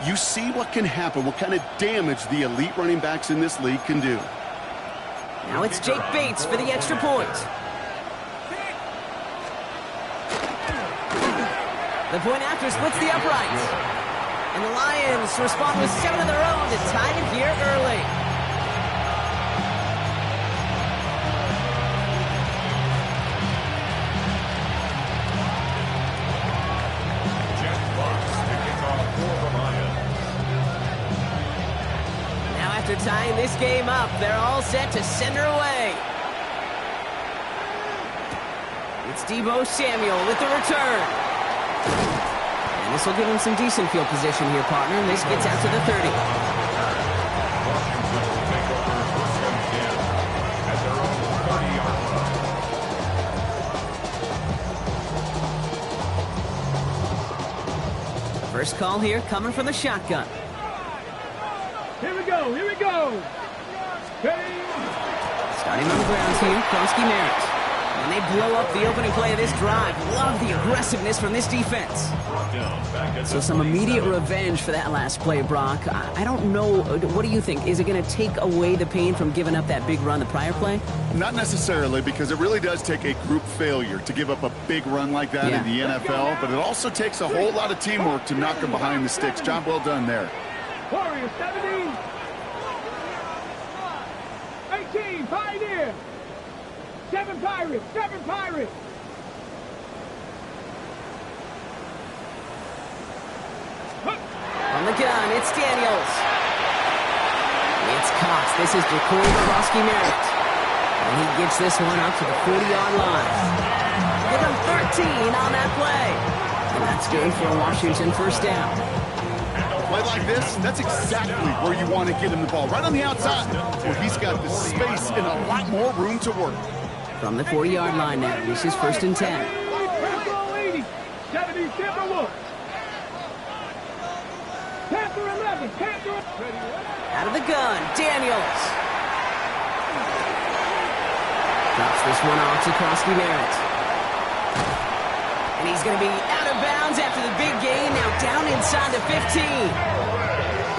you see what can happen, what kind of damage the elite running backs in this league can do. Now it's Jake Bates for the extra point. The point after splits the uprights. And the Lions respond with 7 of their own to tie it here early. Now after tying this game up, they're all set to send her away. It's Deebo Samuel with the return. And this will give him some decent field position here, partner. And this gets out to the 30. First call here coming from the shotgun. Here we go, here we go. Hey. Starting on the ground here, Kronsky Merritt. And they blow up the opening play of this drive. Love the aggressiveness from this defense. So some immediate revenge for that last play, Brock. I don't know. What do you think? Is it going to take away the pain from giving up that big run the prior play? Not necessarily, because it really does take a group failure to give up a big run like that in the NFL. But it also takes a whole lot of teamwork to knock them behind the sticks. Job well done there. Warriors 70. 18, Pioneer. 7 Pirates, 7 Pirates. On the gun, it's Daniels. It's Cox. This is Kronsky Merritt. And he gets this one up to the 40-yard line. Give him 13 on that play. And that's good for a Washington first down. Play like this, that's exactly where you want to get him the ball. Right on the outside, where he's got the space and a lot more room to work. From the 40-yard line now, this is 1st and 10. 70 Timberwolves. Panther 11, Panther. Out of the gun, Daniels. Drops this one off to Kronsky Merritt. And he's going to be out of bounds after the big gain, now down inside the 15.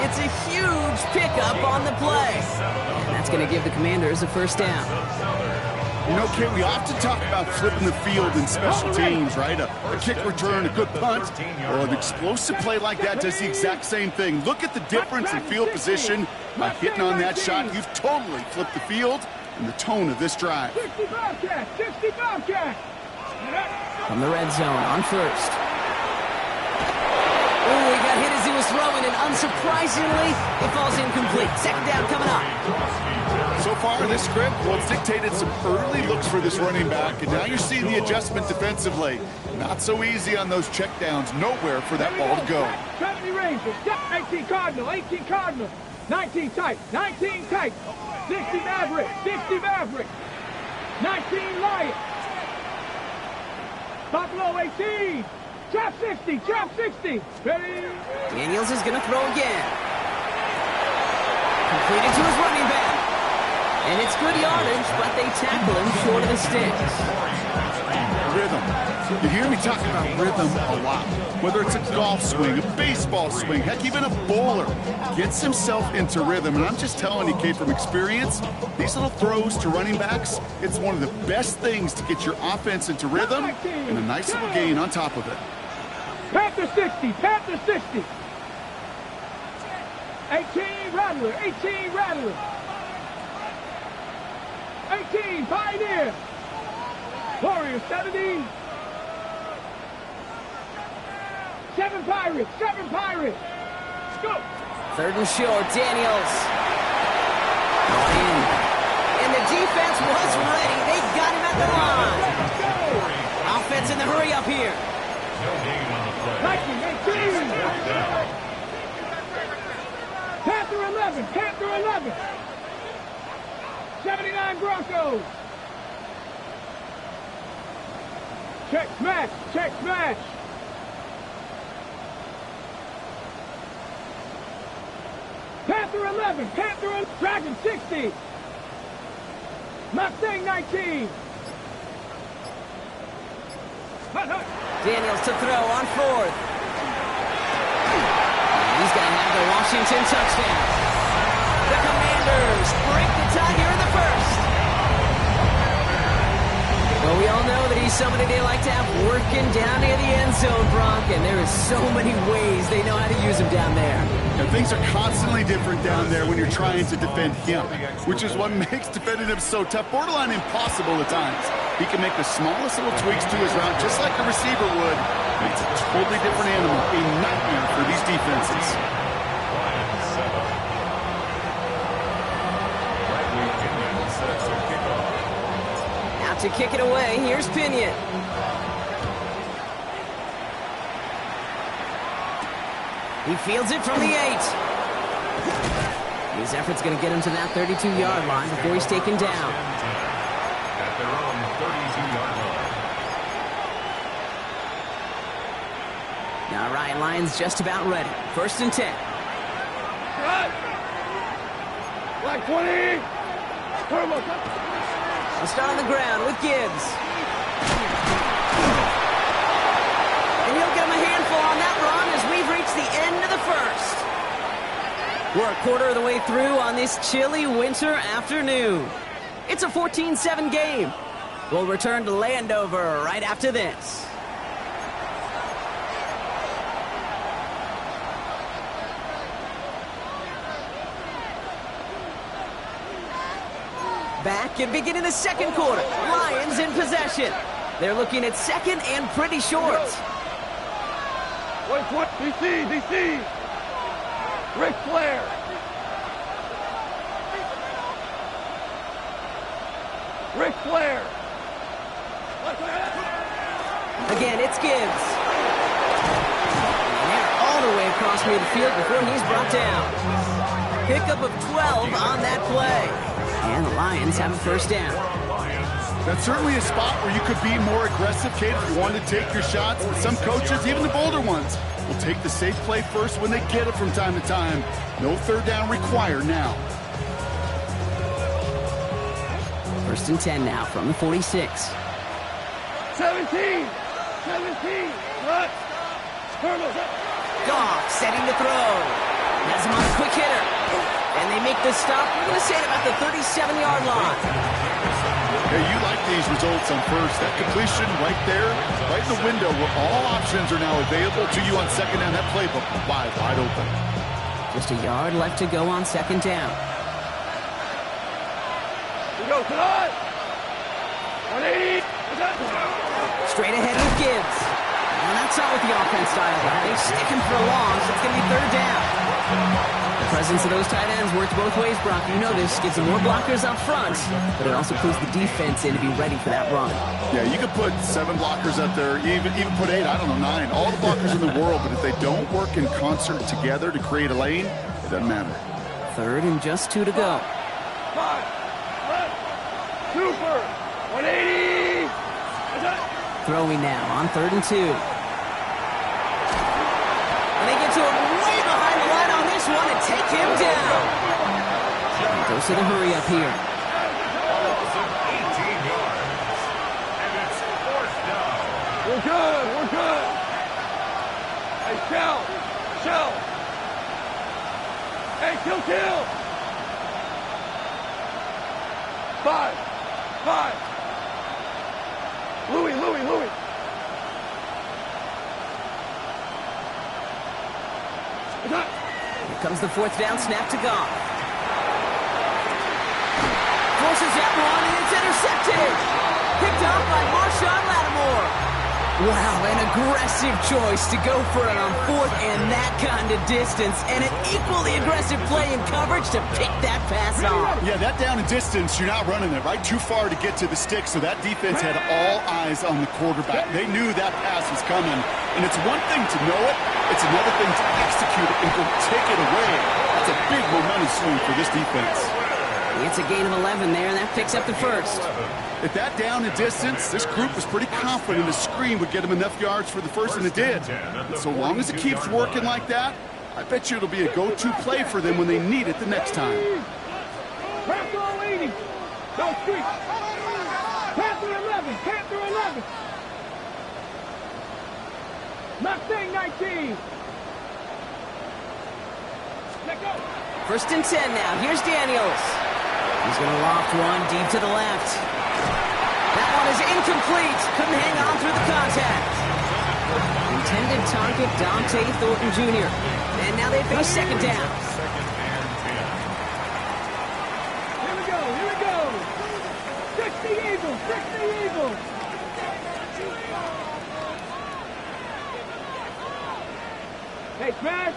It's a huge pickup on the play. And that's going to give the Commanders a first down. You know, Kate, we often talk about flipping the field in special teams, right? A kick return, a good punt, or an explosive play like that does the exact same thing. Look at the difference in field position. By hitting on that shot, you've totally flipped the field and the tone of this drive. 60 Bobcats, 60 Bobcats. From the red zone on first. Oh, he got hit as he was throwing, and unsurprisingly, it falls incomplete. Second down coming up. So far in this script, well, it's dictated some early looks for this running back, and now you're seeing the adjustment defensively. Not so easy on those checkdowns. Nowhere for that ball to go. 70 Rangers, 19 Cardinal, 18 Cardinal, 19 tight, 19 tight, 60 Maverick, 60 Maverick, 19 Lions, Buffalo 18, trap 60, trap 60. Ready? Daniels is going to throw again. Completed to his running back. And it's good yardage, but they tackle him short of the sticks. Rhythm. You hear me talking about rhythm a lot. Whether it's a golf swing, a baseball swing, heck, even a bowler gets himself into rhythm. And I'm just telling you, Kate, from experience, these little throws to running backs, it's one of the best things to get your offense into rhythm and a nice little gain on top of it. Panther 60, Panther 60. 18 Rattler, 18 Rattler. 18 Pioneer. Warriors 70. 7 Pirates, 7 Pirates. Go. Third and short, Daniels. And the defense was ready. They got him at the line. Offense in the hurry up here. 19, 18. Panther 11, Panther 11. 79 Broncos. Check smash, check smash. Panther 11, Panther 11, Dragon 60. Mustang 19. Daniels to throw on fourth. He's got to Washington touchdown. The Commanders break the tie here in the first. Well, we all know that he's somebody they like to have working down near the end zone, Brock, and there is so many ways they know how to use him down there. And things are constantly different down there when you're trying to defend him, which is what makes defending him so tough, borderline impossible at times. He can make the smallest little tweaks to his route, just like a receiver would. It's a totally different animal, a nightmare for these defenses. Out to kick it away, here's Pinion. He fields it from the 8. His effort's going to get him to that 32-yard line before he's taken down. At their own 32-yard line. All right, Lions just about ready. 1st and 10. Like 20. We'll start on the ground with Gibbs. And he'll get him a handful on that run as we've reached the end of the first. We're a quarter of the way through on this chilly winter afternoon. It's a 14-7 game. We'll return to Landover right after this. Back and beginning the second quarter. Lions in possession. They're looking at second and pretty short. Wait, DC. Ric Flair. Ric Flair. Again, it's Gibbs. And they're all the way across near the field before he's brought down. Pickup of 12 on that play. And the Lions have a first down. That's certainly a spot where you could be more aggressive, Kate, if you want to take your shots. But some coaches, even the bolder ones, will take the safe play first when they get it from time to time. No third down required now. 1st and 10 now from the 46. 17. Goff setting to throw. Has him on a quick hitter. And they make the stop, we're going to say, at about the 37-yard line. Hey, you like these results on first. That completion right there, right in the window where all options are now available to you on second down. That playbook wide open. Just a yard left to go on second down. We go tonight. 180. Straight ahead with Gibbs. And that's not what the offense style is. They stick him for a long, so it's going to be third down. The presence of those tight ends works both ways, Brock. You know this. Gives them more blockers up front, but it also puts the defense in to be ready for that run. Yeah, you could put 7 blockers up there, even put 8, I don't know, 9. All the blockers in the world, but if they don't work in concert together to create a lane, it doesn't matter. 3rd and just 2 to go. 5. Super. 180. Throwing now on 3rd and 2. And they get to him way behind the line on this one and take him down. He goes to the hurry up here. 18 yards. And it's 4th down. We're good. Hey, Shell. Hey, kill. 5. Louis. Here comes the 4th down snap to Goff. Forces that one, and it's intercepted. Picked off by Marshawn Lattimore. Wow, an aggressive choice to go for it on 4th and that kind of distance, and an equally aggressive play in coverage to pick that pass off. Yeah, that down and distance, you're not running it, right? Too far to get to the stick, so that defense had all eyes on the quarterback. They knew that pass was coming, and it's one thing to know it, it's another thing to execute it and go take it away. That's a big momentum swing for this defense. It's a gain of 11 there, and that picks up the first. At that down and distance, this group was pretty confident a screen would get them enough yards for the first, and it did. And so long as it keeps working like that, I bet you it'll be a go-to play for them when they need it the next time. Panther 80. Go street. Panther 11. Mustang 19. First and 10 now. Here's Daniels. He's going to loft one deep to the left. That one is incomplete. Couldn't hang on through the contact. Intended target, Dante Thornton Jr. And now they face second down. Here we go. 60 Eagles, 60 Eagles. Hey, Smash.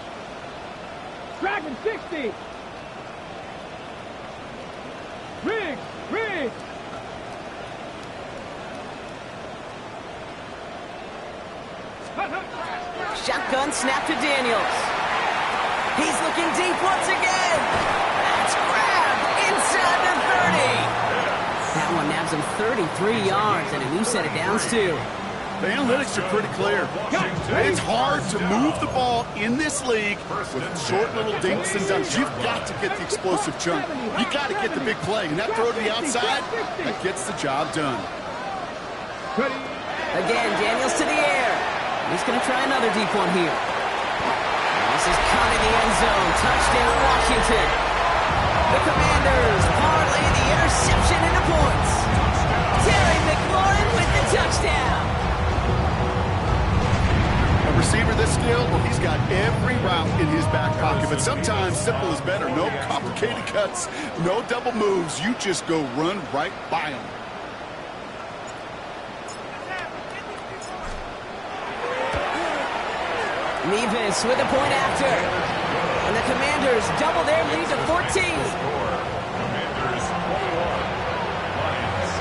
Dragon 60. Riggs. Shotgun snap to Daniels. He's looking deep once again. That's grabbed inside the 30. That one nabs him 33 yards and a new set of downs, too. The analytics are pretty clear. It's hard to move the ball in this league with short little dinks and dunks. You've got to get the explosive chunk. You got to get the big play. And that throw to the outside, that gets the job done. Again, Daniels to the air. He's going to try another deep one here. This is caught in the end zone. Touchdown, Washington. The Commanders parlay the interception into points. Terry McLaurin with the touchdown. A receiver this skilled, well, he's got every route in his back pocket. But sometimes simple is better. No complicated cuts, no double moves. You just go run right by him. Nevis with a point after. And the Commanders double their lead to 14. Commanders 21, Lions 7.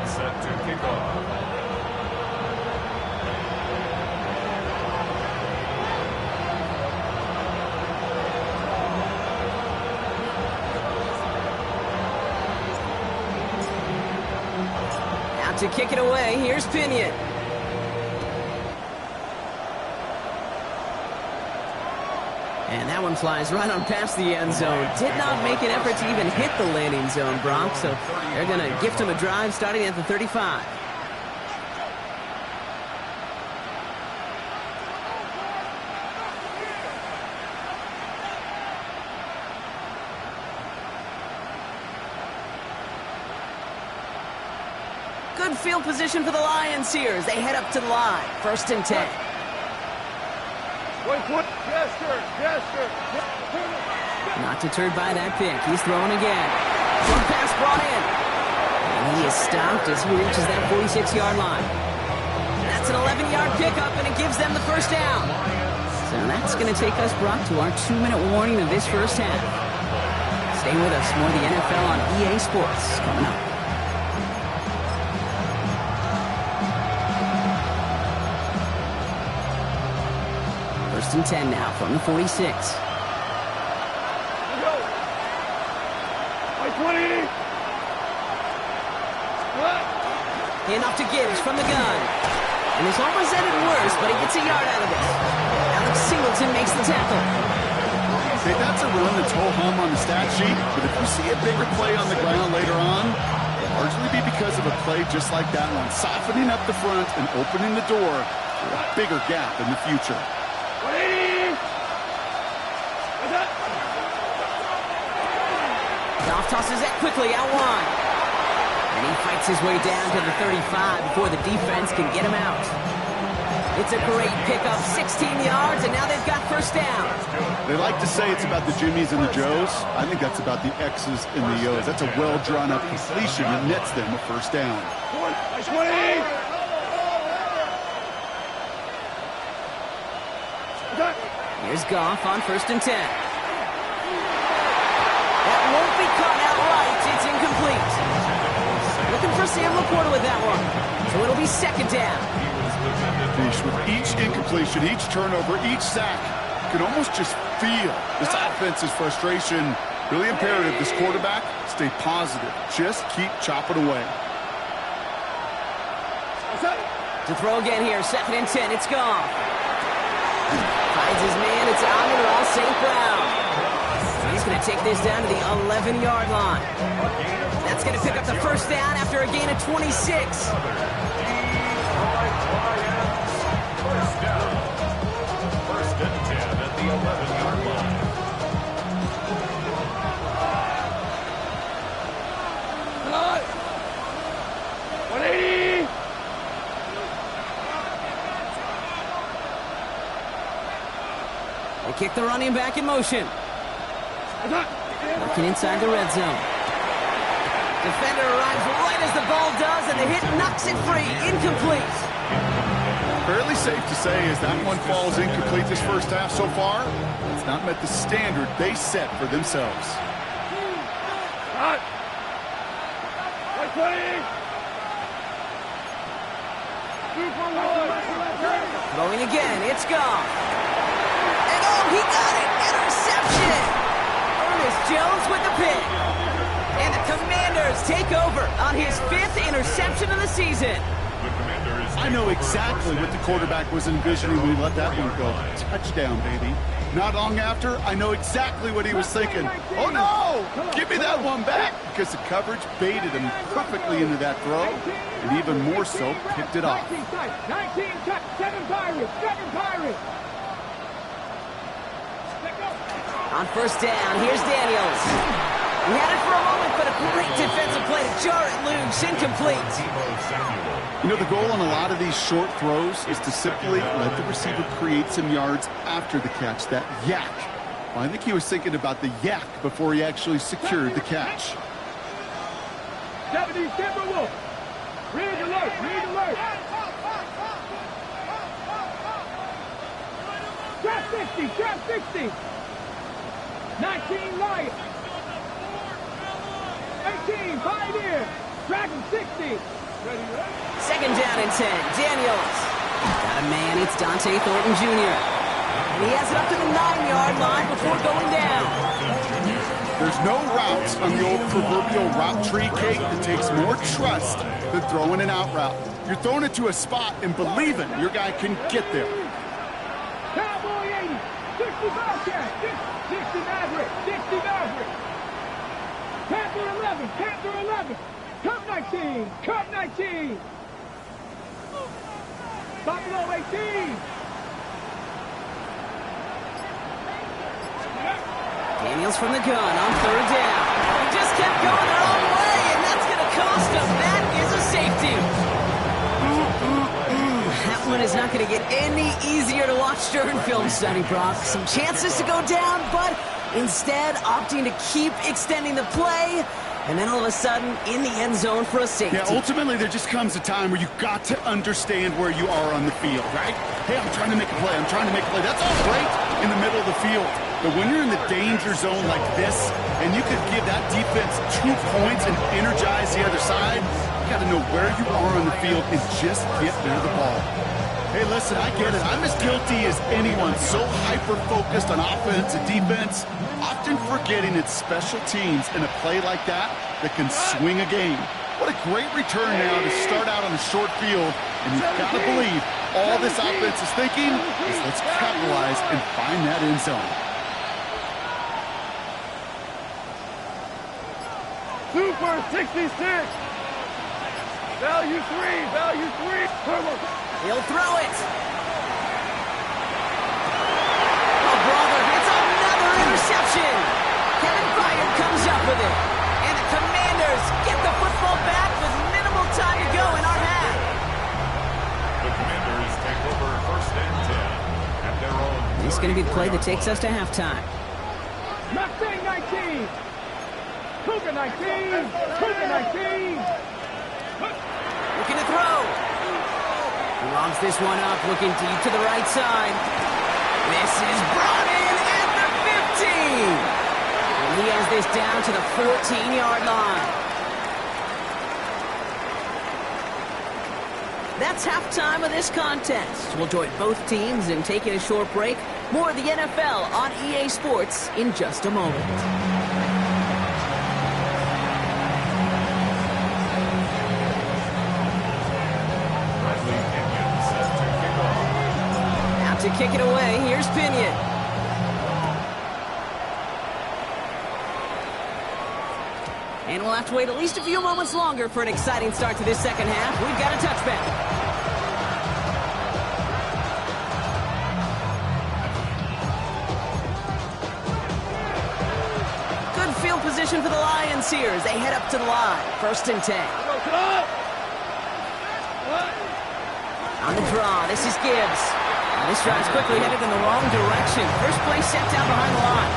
Set to kick off. Out to kick it away, here's Pinion. And that one flies right on past the end zone. Did not make an effort to even hit the landing zone, Brock. So they're going to gift him a drive starting at the 35. Good field position for the Lions here as they head up to the line. First and 10. Not deterred by that pick. He's throwing again. Short pass brought in. And he is stopped as he reaches that 46-yard line. That's an 11-yard pickup, and it gives them the first down. So that's going to take us, Brock, to our 2-minute warning of this first half. Stay with us. More of the NFL on EA Sports coming up. First and 10 now from the 46. Enough to Gibbs from the gun. And it's almost ended worse, but he gets a yard out of it. Alex Singleton makes the tackle. Okay, that's a run that's ho-hum on the stat sheet, but if you see a bigger play on the ground later on, it'll largely be because of a play just like that one, softening up the front and opening the door for a bigger gap in the future. Goff tosses that quickly out wide. And he fights his way down to the 35 before the defense can get him out. It's a great pickup, 16 yards, and now they've got first down. They like to say it's about the Jimmies and the Joes. I think that's about the X's and the O's. That's a well-drawn-up completion that nets them a first down. Here's Goff on first and 10. That won't be caught outright. It's incomplete. Looking for Sam Laporta with that one. So it'll be second down. With each incompletion, each turnover, each sack, you can almost just feel this offense's frustration. Really imperative, this quarterback, stay positive. Just keep chopping away. To throw again here, 2nd and 10, it's Goff. Finds his man, it's Amon-Ra St. Brown. He's going to take this down to the 11-yard line. That's going to pick up the first down after a gain of 26. First down. 1st and 10 at the 11-yard line. Hello. 180. They kick the running back in motion. Looking inside the red zone. Defender arrives right as the ball does, and the hit knocks it free. Incomplete. Fairly safe to say as that one falls incomplete this first half so far, it's not met the standard they set for themselves. Hot. 120. Throwing again, it's Goff. And oh, he got it! Interception! Ernest Jones with the pick. And the Commanders take over on his 5th interception of the season. I know exactly what the quarterback was envisioning when he let that one go. Touchdown, baby. Not long after, I know exactly what he was thinking. Oh, no! Give me that one back! Because the coverage baited him perfectly into that throw, and even more so, picked it off. 19 tight, 7 Pirates, 7 Pirates. On first down, here's Daniels. He had it for a moment, but a great defensive play to jar it loose. Incomplete. You know, the goal on a lot of these short throws is to simply let the receiver create some yards after the catch, that yak. Well, I think he was thinking about the yak before he actually secured the catch. 70 Timberwolves. Read alert, read alert. Trap 60, trap 60. 19 Lions. 18 Pioneer. Dragon 60. 2nd down and 10. Daniels. Got a man. It's Dante Thornton Jr. And he has it up to the 9-yard line before going down. There's no routes on the old proverbial route tree, Kate, that takes more trust than throwing an out route. You're throwing it to a spot and believing your guy can get there. Cowboy 80. 60 Bobcat. 60 Maverick. 60 Maverick. Panther 11. Panther 11. Cup 19. Cup 19. Buffalo 18. Daniels from the gun on 3rd down. He just kept going their own way, and that's going to cost him. That is a safety. That one is not going to get any easier to watch during film study, Brock. Some chances to go down, but instead opting to keep extending the play. And then all of a sudden, in the end zone for a safety. Yeah, ultimately, there just comes a time where you've got to understand where you are on the field, right? Hey, I'm trying to make a play. I'm trying to make a play. That's all great in the middle of the field. But when you're in the danger zone like this, and you could give that defense 2 points and energize the other side, you got to know where you are on the field and just get near the ball. Hey, listen, I get it. I'm as guilty as anyone. So hyper-focused on offense and defense, often forgetting it's special teams in a play like that that can swing a game. What a great return now to start out on a short field. And you've got to believe all this offense is thinking is let's capitalize and find that end zone. Super 66. Value 3. Value 3. He'll throw it. Oh, brother, it's another interception. Kevin Byard comes up with it. And the Commanders get the football back with minimal time to go in our half. The Commanders take over 1st and 10 at their own. This is going to be the play that takes us to halftime. Mustang 19. Cougar 19. Cougar 19. Looking to throw. He lobs this one up, looking deep to the right side. This is brought in at the 15. And he has this down to the 14-yard line. That's halftime of this contest. We'll join both teams in taking a short break. More of the NFL on EA Sports in just a moment. kick it away. Here's Pinion. And we'll have to wait at least a few moments longer for an exciting start to this second half. We've got a touchback. Good field position for the Lions here as they head up to the line. 1st and 10. On the draw, this is Gibbs. This drive's quickly headed in the wrong direction. First play set down behind the line.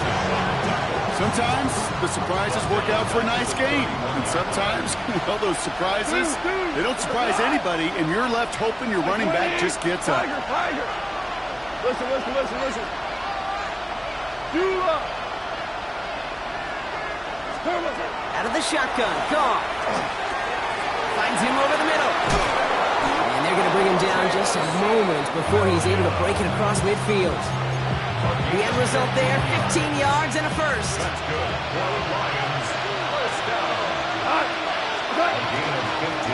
Sometimes the surprises work out for a nice game. And sometimes, well, those surprises, they don't surprise anybody, and you're left hoping your running back just gets up. Tiger. Listen. Out of the shotgun, Goff. Finds him over the middle. And they're going to bring him down just a moment before he's able to break it across midfield. The end result there, 15 yards and a first. That's good. For the Lions, first down. A gain of 15.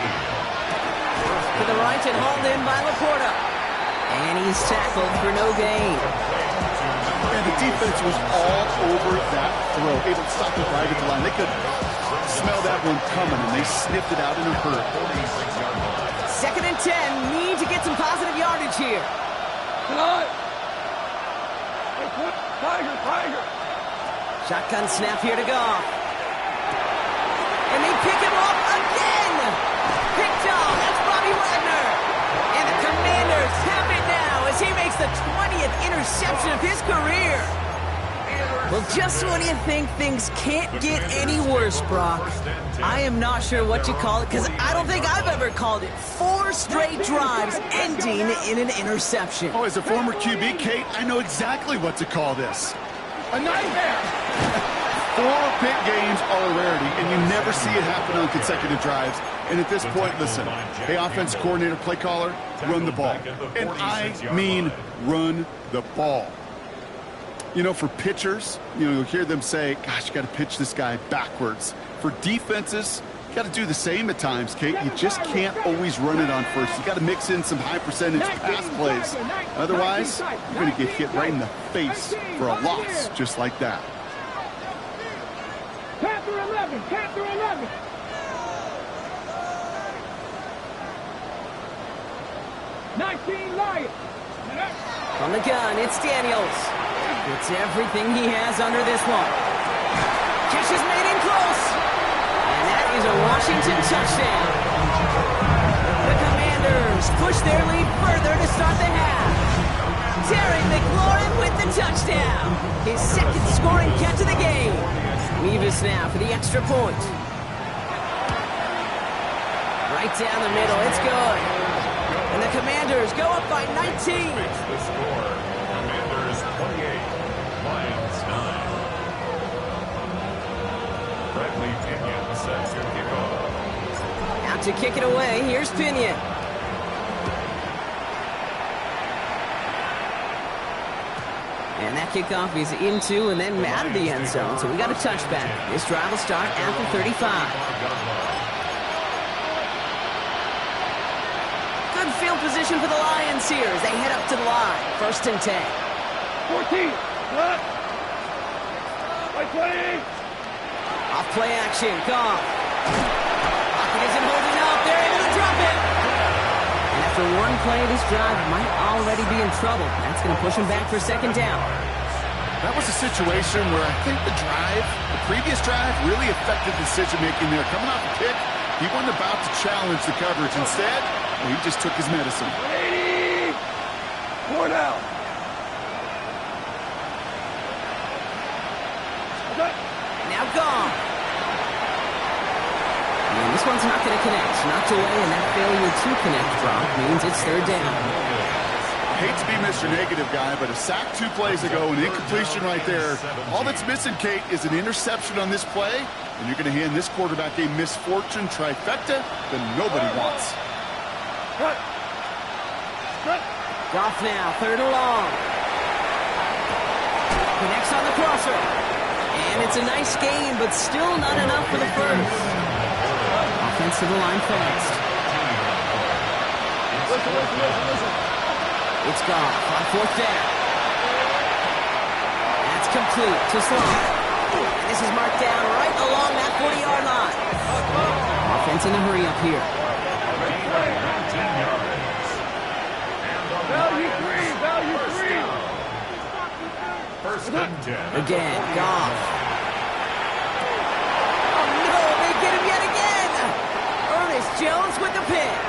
To the right and hauled in by Laporta. And he's tackled for no gain. And the defense was all over that throw, able to stop it right at the line. They could smell that one coming, and they sniffed it out in a hurry. 2nd and 10, need to get some positive yardage here. Tiger. Shotgun snap here to Goff. And they pick him off again. Picked off. That's Bobby Wagner. And the Commanders have it now as he makes the 20th interception of his career. Well, just when you think things can't get any worse, Brock, I am not sure what you call it, because I don't think I've ever called it 4 straight drives ending in an interception. Oh, as a former QB, Kate, I know exactly what to call this. A nightmare. 4 pick games are a rarity, and you never see it happen on consecutive drives. And at this point, listen, hey, offense coordinator, play caller, run the ball. And I mean run the ball. You know, for pitchers, you'll hear them say, gosh, you got to pitch this guy backwards. For defenses, you got to do the same at times, Kate. You just can't always run it on first. You got to mix in some high percentage pass plays. Otherwise, you're going to get hit right in the face for a loss just like that. Panther 11. Lions. On the gun, it's Daniels. It's everything he has under this one. Catch is made in close. And that is a Washington touchdown. The Commanders push their lead further to start the half. Terry McLaurin with the touchdown. His 2nd scoring catch of the game. Mevis now for the extra point. Right down the middle, it's good. And the Commanders go up by 19. The score, Commanders 28, Lions 9. Bradley Pinion sets your kickoff. Out to kick it away, here's Pinion. And that kickoff is into and then out of the end zone, so we got a touchback. This drive will start at the 35. Good field position for the Lions here as they head up to the line. 1st and 10. 14. By 20. Off play action. Goff. Pocket isn't holding up. They're able to drop it. And after one play, this drive might already be in trouble. That's going to push him back for 2nd down. That was a situation where I think the previous drive, really affected decision-making there. Coming off a kick, he wasn't about to challenge the coverage. Instead, he just took his medicine. 80. 4 down. Now gone. And this one's not going to connect. Knocked away, and that failure to connect, Brock, means it's 3rd down. Hate to be Mr. Negative guy, but a sack 2 plays ago, an incompletion right there. All that's missing, Kate, is an interception on this play, and you're going to hand this quarterback a misfortune trifecta that nobody wants. Goff now, 3rd and long. Connects on the crosser. And it's a nice game, but still not enough for the first. Offense to the line fast. Listen. It's Goff on 4th down. That's complete to Sloan. And this is marked down right along that 40-yard line. Offense in a hurry up here. Value three. First and 10. Again, Goff. Oh, no, they get him yet again. Ernest Jones with the pick.